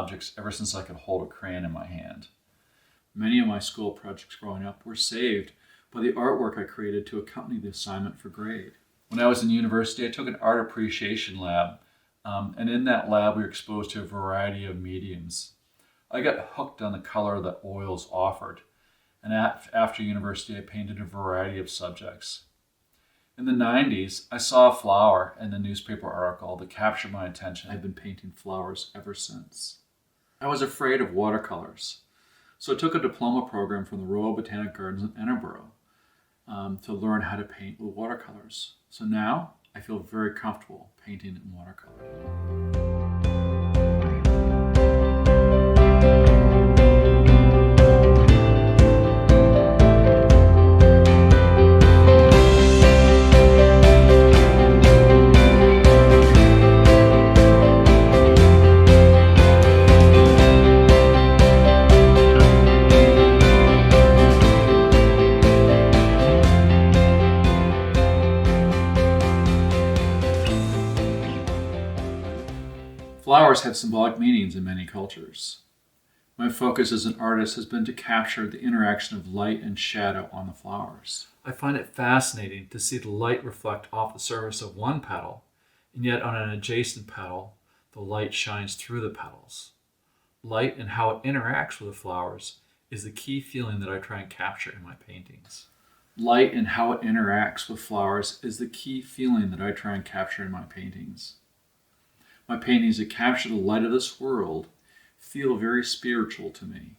objects ever since I could hold a crayon in my hand. Many of my school projects growing up were saved by the artwork I created to accompany the assignment for grade. When I was in university, I took an art appreciation lab, and in that lab we were exposed to a variety of mediums. I got hooked on the color that oils offered, and after university I painted a variety of subjects. In the 90s, I saw a flower in the newspaper article that captured my attention. I've been painting flowers ever since. I was afraid of watercolors, so I took a diploma program from the Royal Botanic Gardens in Edinburgh to learn how to paint with watercolors. So now I feel very comfortable painting in watercolor. Flowers have symbolic meanings in many cultures. My focus as an artist has been to capture the interaction of light and shadow on the flowers. I find it fascinating to see the light reflect off the surface of one petal, and yet on an adjacent petal, the light shines through the petals. Light and how it interacts with the flowers is the key feeling that I try and capture in my paintings. Light and how it interacts with flowers is the key feeling that I try and capture in my paintings. My paintings that capture the light of this world feel very spiritual to me.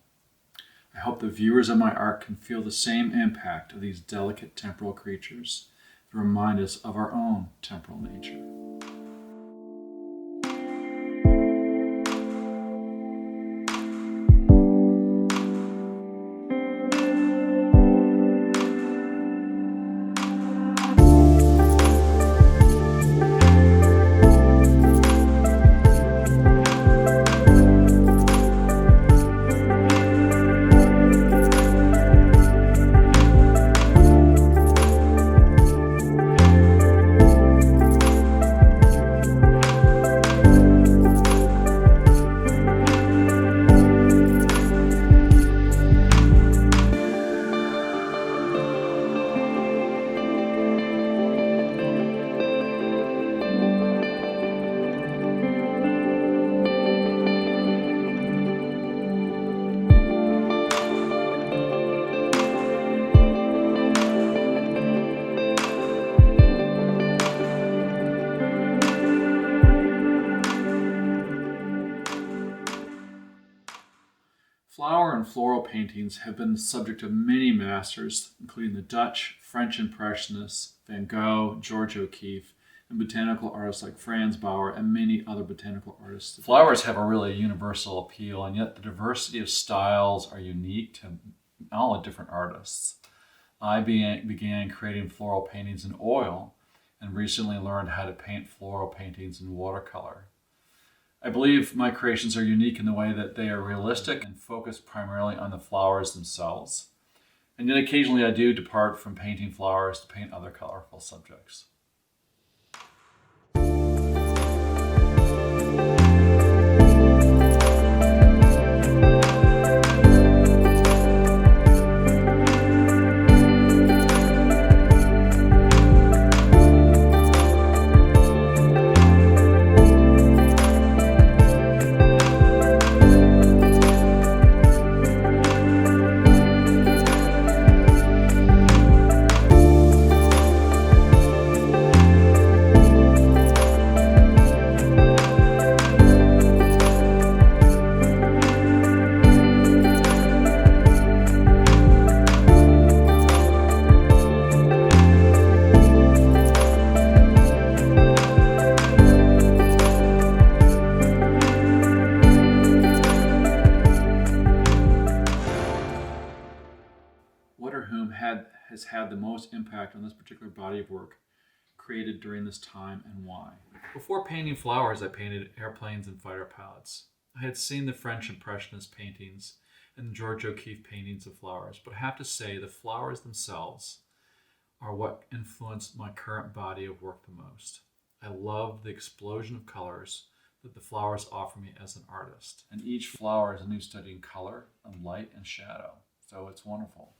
I hope the viewers of my art can feel the same impact of these delicate temporal creatures that remind us of our own temporal nature. Flower and floral paintings have been the subject of many masters, including the Dutch, French Impressionists, Van Gogh, George O'Keeffe, and botanical artists like Franz Bauer and many other botanical artists. Flowers have a really universal appeal, and yet the diversity of styles are unique to all the different artists. I began creating floral paintings in oil and recently learned how to paint floral paintings in watercolor. I believe my creations are unique in the way that they are realistic and focus primarily on the flowers themselves. And yet occasionally I do depart from painting flowers to paint other colorful subjects. Has had the most impact on this particular body of work created during this time, and why? Before painting flowers, I painted airplanes and fighter pilots. I had seen the French Impressionist paintings and the George O'Keeffe paintings of flowers, but I have to say the flowers themselves are what influenced my current body of work the most. I love the explosion of colors that the flowers offer me as an artist. And each flower is a new study in color and light and shadow. So it's wonderful.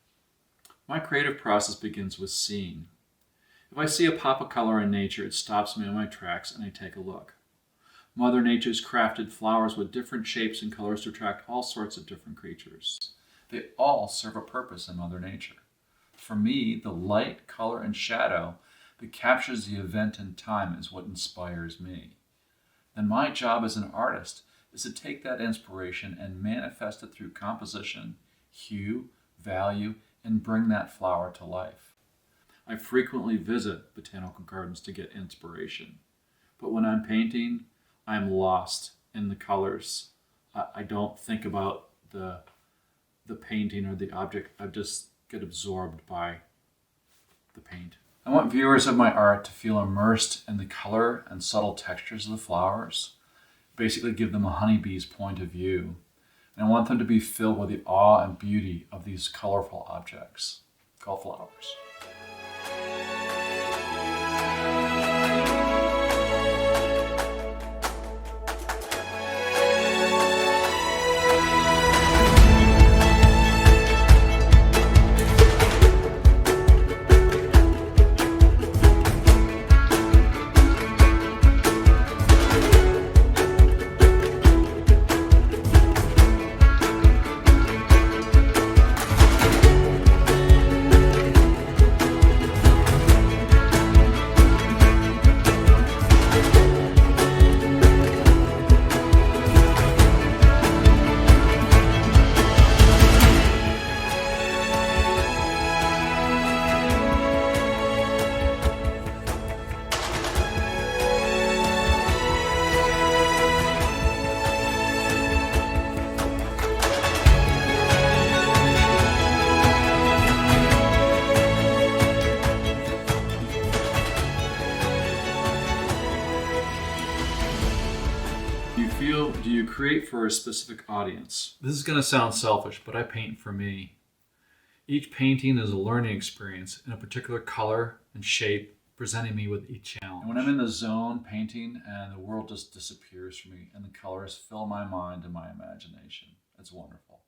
My creative process begins with seeing. If I see a pop of color in nature, it stops me in my tracks and I take a look. Mother Nature's crafted flowers with different shapes and colors to attract all sorts of different creatures. They all serve a purpose in Mother Nature. For me, the light, color, and shadow that captures the event in time is what inspires me. Then my job as an artist is to take that inspiration and manifest it through composition, hue, value, and bring that flower to life. I frequently visit botanical gardens to get inspiration. But when I'm painting, I'm lost in the colors. I don't think about the painting or the object. I just get absorbed by the paint. I want viewers of my art to feel immersed in the color and subtle textures of the flowers. Basically give them a honeybee's point of view. And I want them to be filled with the awe and beauty of these colorful objects called flowers. Do you create for a specific audience? This is going to sound selfish, but I paint for me. Each painting is a learning experience in a particular color and shape, presenting me with each challenge. And when I'm in the zone painting and the world just disappears from me and the colors fill my mind and my imagination, it's wonderful.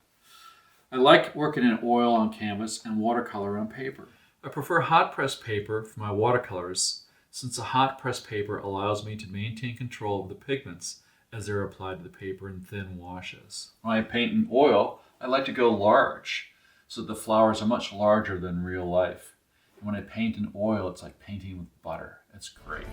I like working in oil on canvas and watercolor on paper. I prefer hot press paper for my watercolors since a hot press paper allows me to maintain control of the pigments as they're applied to the paper in thin washes. When I paint in oil, I like to go large, so the flowers are much larger than real life. And when I paint in oil, it's like painting with butter. It's great.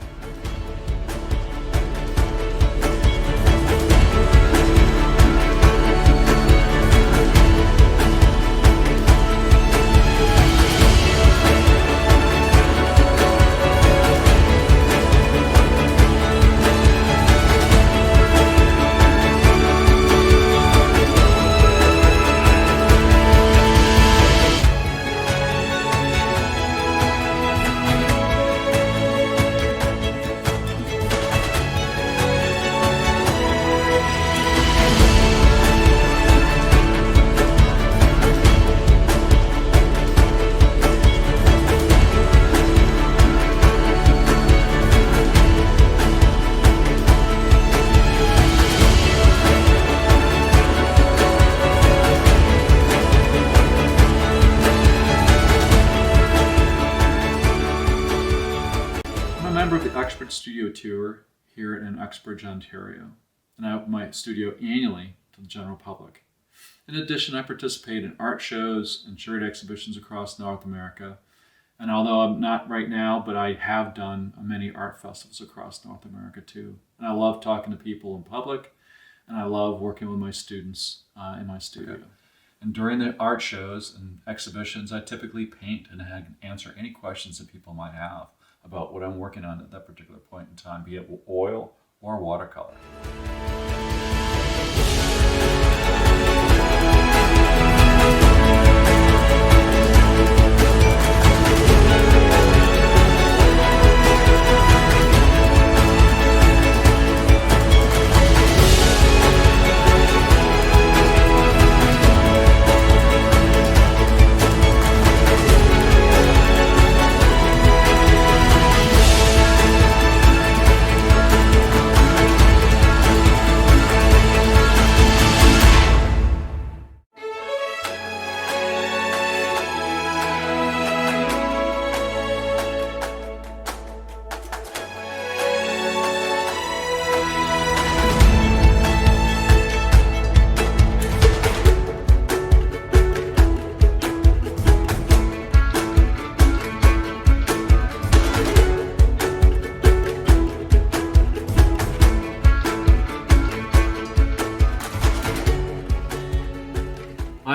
Studio tour here in Uxbridge, Ontario, and I open my studio annually to the general public. In addition, I participate in art shows and curated exhibitions across North America, and although I'm not right now, but I have done many art festivals across North America too. And I love talking to people in public, and I love working with my students in my studio. Okay. And during the art shows and exhibitions, I typically paint and answer any questions that people might have about what I'm working on at that particular point in time, be it oil or watercolor.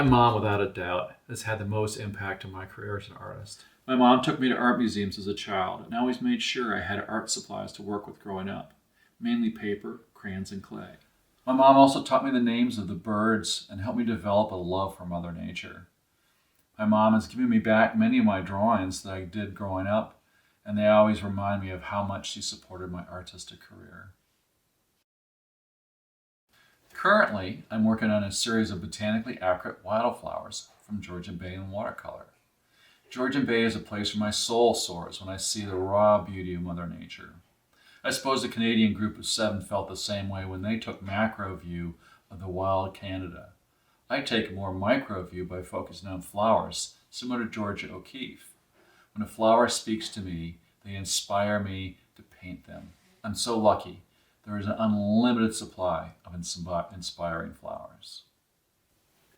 mom, without a doubt, has had the most impact on my career as an artist. My mom took me to art museums as a child and always made sure I had art supplies to work with growing up, mainly paper, crayons, and clay. My mom also taught me the names of the birds and helped me develop a love for Mother Nature. My mom has given me back many of my drawings that I did growing up, and they always remind me of how much she supported my artistic career. Currently, I'm working on a series of botanically accurate wildflowers from Georgian Bay and Watercolour. Georgian Bay is a place where my soul soars when I see the raw beauty of Mother Nature. I suppose the Canadian group of 7 felt the same way when they took macro view of the wild Canada. I take a more micro view by focusing on flowers, similar to Georgia O'Keeffe. When a flower speaks to me, they inspire me to paint them. I'm so lucky. There is an unlimited supply of inspiring flowers.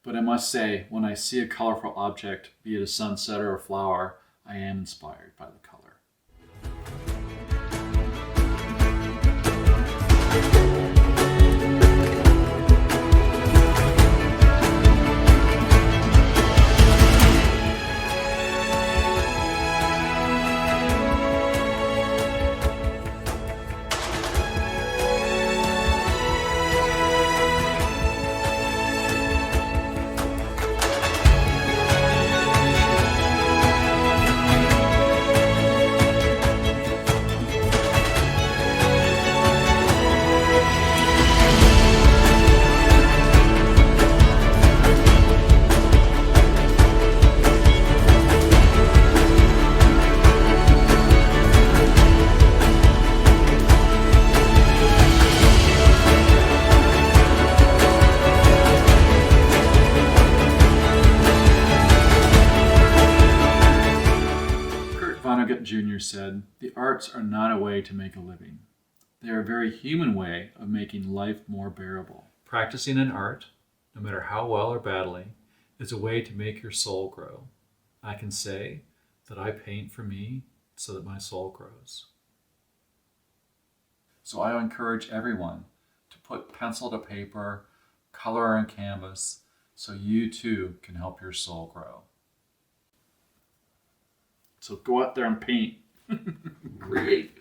But I must say, when I see a colorful object, be it a sunset or a flower, I am inspired by the color. Jr. said, "The arts are not a way to make a living. They are a very human way of making life more bearable." Practicing an art, no matter how well or badly, is a way to make your soul grow. I can say that I paint for me so that my soul grows. So I encourage everyone to put pencil to paper, color on canvas, so you too can help your soul grow. So go out there and paint. Create.